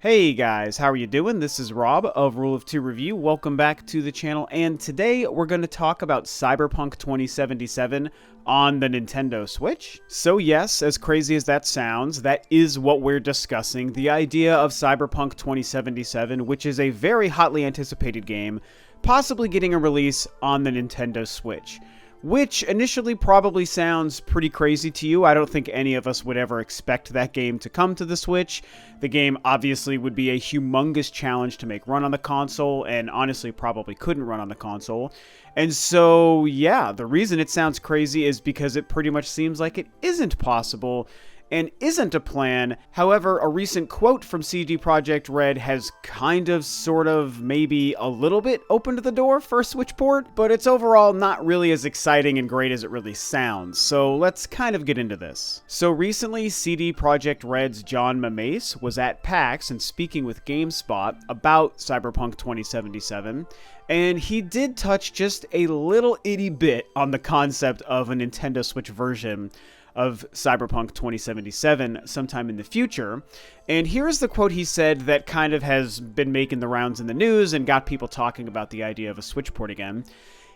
Hey guys, how are you doing? This is Rob of Rule of Two Review. Welcome back to the channel, and today we're going to talk about Cyberpunk 2077 on the Nintendo Switch. So yes, as crazy as that sounds, that is what we're discussing, the idea of Cyberpunk 2077, which is a very hotly anticipated game, possibly getting a release on the Nintendo Switch. Which initially probably sounds pretty crazy to you. I don't think any of us would ever expect that game to come to the Switch. The game obviously would be a humongous challenge to make run on the console, and honestly probably couldn't run on the console. And so, yeah, the reason it sounds crazy is because it pretty much seems like it isn't possible and isn't a plan. However, a recent quote from CD Projekt Red has kind of, sort of, maybe a little bit opened the door for a Switch port, but it's overall not really as exciting and great as it really sounds, so let's kind of get into this. So recently, CD Projekt Red's John Mames was at PAX and speaking with GameSpot about Cyberpunk 2077, and he did touch just a little itty bit on the concept of a Nintendo Switch version of Cyberpunk 2077 sometime in the future. And here's the quote he said that kind of has been making the rounds in the news and got people talking about the idea of a Switch port again.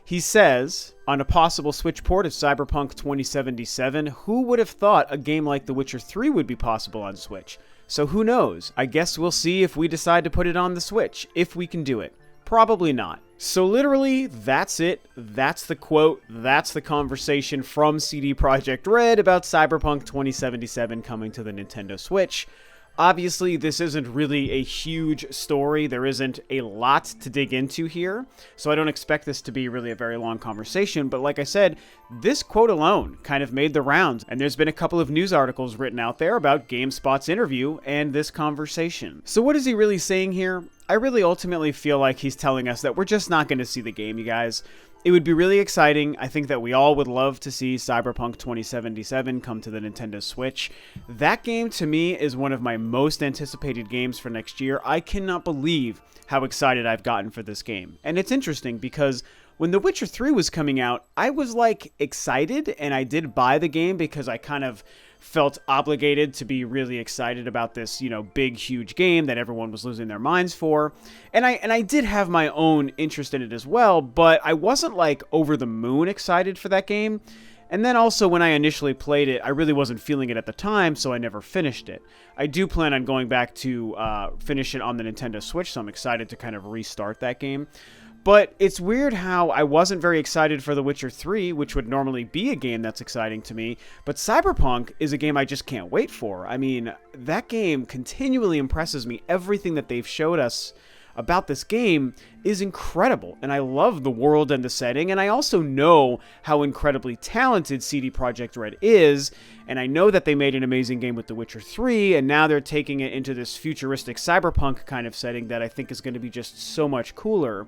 He says, on a possible Switch port of Cyberpunk 2077, who would have thought a game like The Witcher 3 would be possible on Switch? So who knows? I guess we'll see if we decide to put it on the Switch, if we can do it. Probably not. So literally, that's it. That's the quote. That's the conversation from CD Projekt Red about Cyberpunk 2077 coming to the Nintendo Switch. Obviously, this isn't really a huge story. There isn't a lot to dig into here, so I don't expect this to be really a very long conversation, but like I said, this quote alone kind of made the rounds, and there's been a couple of news articles written out there about GameSpot's interview and this conversation. So what is he really saying here? I really ultimately feel like he's telling us that we're just not going to see the game, you guys. It would be really exciting. I think that we all would love to see Cyberpunk 2077 come to the Nintendo Switch. That game, to me, is one of my most anticipated games for next year. I cannot believe how excited I've gotten for this game. And it's interesting because when The Witcher 3 was coming out, I was like excited, and I did buy the game because I kind of felt obligated to be really excited about this, big, huge game that everyone was losing their minds for. And I did have my own interest in it as well, but I wasn't like over the moon excited for that game. And then also when I initially played it, I really wasn't feeling it at the time, so I never finished it. I do plan on going back to finish it on the Nintendo Switch, so I'm excited to kind of restart that game. But it's weird how I wasn't very excited for The Witcher 3, which would normally be a game that's exciting to me, but Cyberpunk is a game I just can't wait for. I mean, that game continually impresses me. Everything that they've showed us about this game is incredible, and I love the world and the setting, and I also know how incredibly talented CD Projekt Red is, and I know that they made an amazing game with The Witcher 3, and now they're taking it into this futuristic cyberpunk kind of setting that I think is going to be just so much cooler.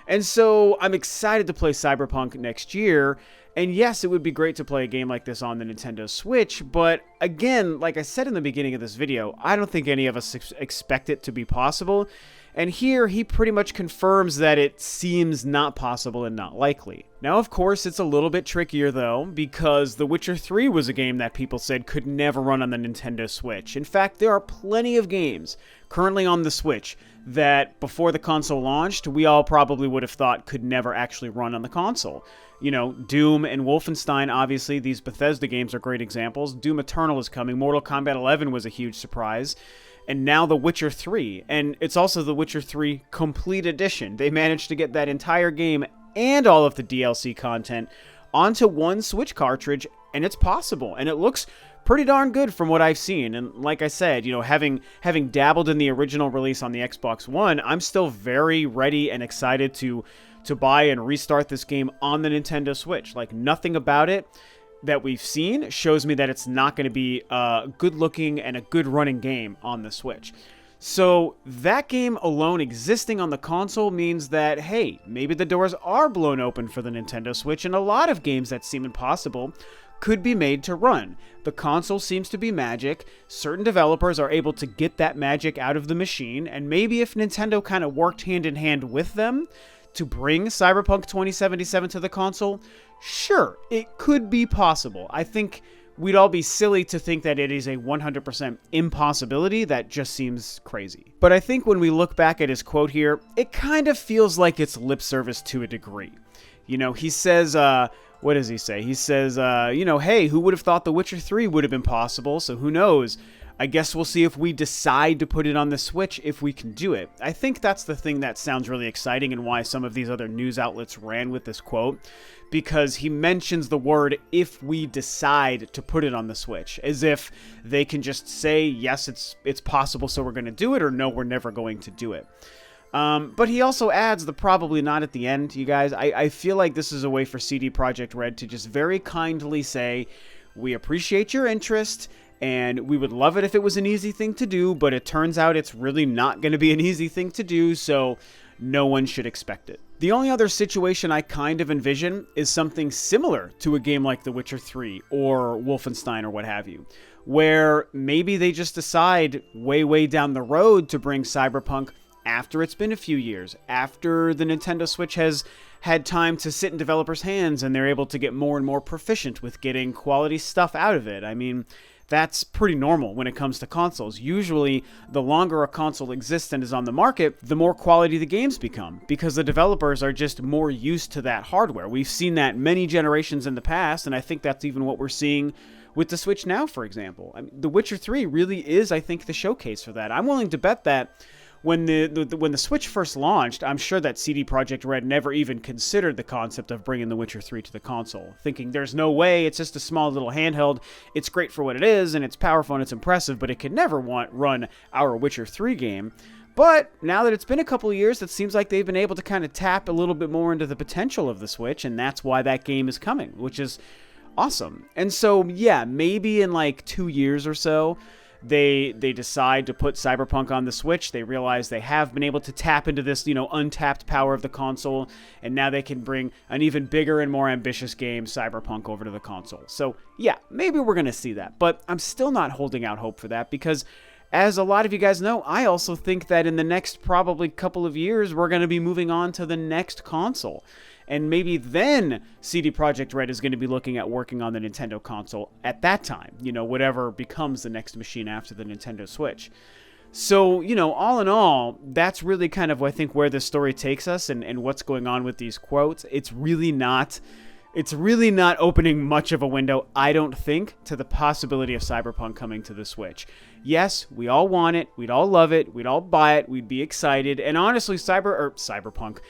And so I'm excited to play Cyberpunk next year, and yes, it would be great to play a game like this on the Nintendo Switch, but again, like I said in the beginning of this video, I don't think any of us expect it to be possible, and here he pretty much confirms that it seems not possible and not likely. Now, of course, it's a little bit trickier though, because The Witcher 3 was a game that people said could never run on the Nintendo Switch. In fact, there are plenty of games currently on the Switch that before the console launched, we all probably would have thought could never actually run on the console. Doom and Wolfenstein, obviously, these Bethesda games are great examples. Doom Eternal is coming. Mortal Kombat 11 was a huge surprise. And now The Witcher 3. And it's also The Witcher 3 Complete Edition. They managed to get that entire game and all of the DLC content onto one Switch cartridge, and it's possible. And it looks pretty darn good from what I've seen. And like I said, having dabbled in the original release on the Xbox One, I'm still very ready and excited to buy and restart this game on the Nintendo Switch. Like, nothing about it that we've seen shows me that it's not going to be a good looking and a good running game on the Switch. So that game alone existing on the console means that, hey, maybe the doors are blown open for the Nintendo Switch, and a lot of games that seem impossible could be made to run. The console seems to be magic. Certain developers are able to get that magic out of the machine, and maybe if Nintendo kind of worked hand in hand with them to bring Cyberpunk 2077 to the console, sure, it could be possible. I think we'd all be silly to think that it is a 100% impossibility. That just seems crazy. But I think when we look back at his quote here, it kind of feels like it's lip service to a degree. You know, he says, what does he say? He says, you know, hey, who would have thought The Witcher 3 would have been possible? So who knows? I guess we'll see if we decide to put it on the Switch, if we can do it. I think that's the thing that sounds really exciting and why some of these other news outlets ran with this quote, because he mentions the word "if we decide to put it on the Switch," as if they can just say, yes, it's possible, so we're going to do it, or no, we're never going to do it. But he also adds the probably not at the end, you guys. I feel like this is a way for CD Projekt Red to just very kindly say, we appreciate your interest, and we would love it if it was an easy thing to do, but it turns out it's really not going to be an easy thing to do, so no one should expect it. The only other situation I kind of envision is something similar to a game like The Witcher 3 or Wolfenstein or what have you, where maybe they just decide way down the road to bring Cyberpunk after it's been a few years, after the Nintendo Switch has had time to sit in developers' hands and they're able to get more and more proficient with getting quality stuff out of it. I mean, that's pretty normal when it comes to consoles. Usually, the longer a console exists and is on the market, the more quality the games become, because the developers are just more used to that hardware. We've seen that many generations in the past, and I think that's even what we're seeing with the Switch now, for example. I mean, The Witcher 3 really is, I think, the showcase for that. I'm willing to bet that when the Switch first launched, I'm sure that CD Projekt Red never even considered the concept of bringing The Witcher 3 to the console, thinking there's no way, it's just a small little handheld, it's great for what it is, and it's powerful and it's impressive, but it could never run our Witcher 3 game. But now that it's been a couple of years, it seems like they've been able to kind of tap a little bit more into the potential of the Switch, and that's why that game is coming, which is awesome. And so, yeah, maybe in like 2 years or so, they decide to put Cyberpunk on the Switch. They realize they have been able to tap into this, untapped power of the console, and now they can bring an even bigger and more ambitious game, Cyberpunk, over to the console. So, yeah, maybe we're going to see that, but I'm still not holding out hope for that because, as a lot of you guys know, I also think that in the next probably couple of years, we're going to be moving on to the next console. And maybe then CD Projekt Red is going to be looking at working on the Nintendo console at that time, whatever becomes the next machine after the Nintendo Switch. So, all in all, that's really kind of, I think, where this story takes us and what's going on with these quotes. It's really not opening much of a window, I don't think, to the possibility of Cyberpunk coming to the Switch. Yes, we all want it, we'd all love it, we'd all buy it, we'd be excited, and honestly, Cyberpunk,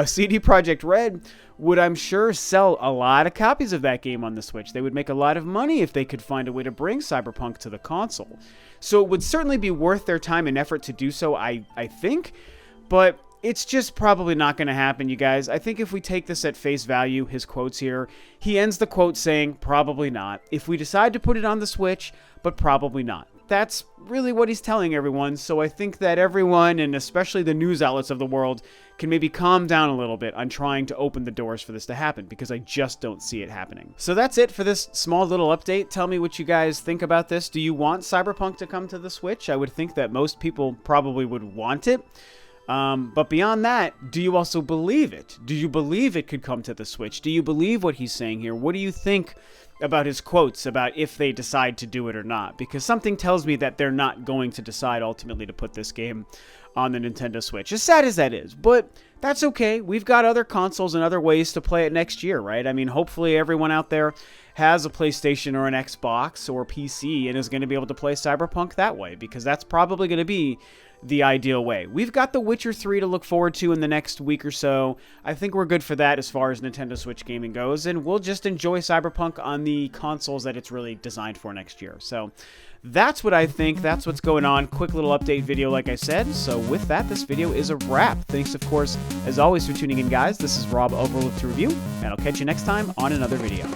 CD Projekt Red would, I'm sure, sell a lot of copies of that game on the Switch. They would make a lot of money if they could find a way to bring Cyberpunk to the console. So it would certainly be worth their time and effort to do so, I think, but it's just probably not going to happen, you guys. I think if we take this at face value, his quotes here, he ends the quote saying, probably not. If we decide to put it on the Switch, but probably not. That's really what he's telling everyone, so I think that everyone, and especially the news outlets of the world, can maybe calm down a little bit on trying to open the doors for this to happen, because I just don't see it happening. So that's it for this small little update. Tell me what you guys think about this. Do you want Cyberpunk to come to the Switch? I would think that most people probably would want it. But beyond that, do you also believe it? Do you believe it could come to the Switch? Do you believe what he's saying here? What do you think about his quotes about if they decide to do it or not? Because something tells me that they're not going to decide ultimately to put this game on the Nintendo Switch, as sad as that is. But that's okay. We've got other consoles and other ways to play it next year, right? I mean, hopefully everyone out there has a PlayStation or an Xbox or PC and is going to be able to play Cyberpunk that way, because that's probably going to be the ideal way. We've got The Witcher 3 to look forward to in the next week or so. I think we're good for that as far as Nintendo Switch gaming goes, and we'll just enjoy Cyberpunk on the consoles that it's really designed for next year. So that's what I think. That's what's going on. Quick little update video, like I said. So with that, this video is a wrap. Thanks, of course, as always, for tuning in, guys. This is Rob of Rule of 2 Review, and I'll catch you next time on another video.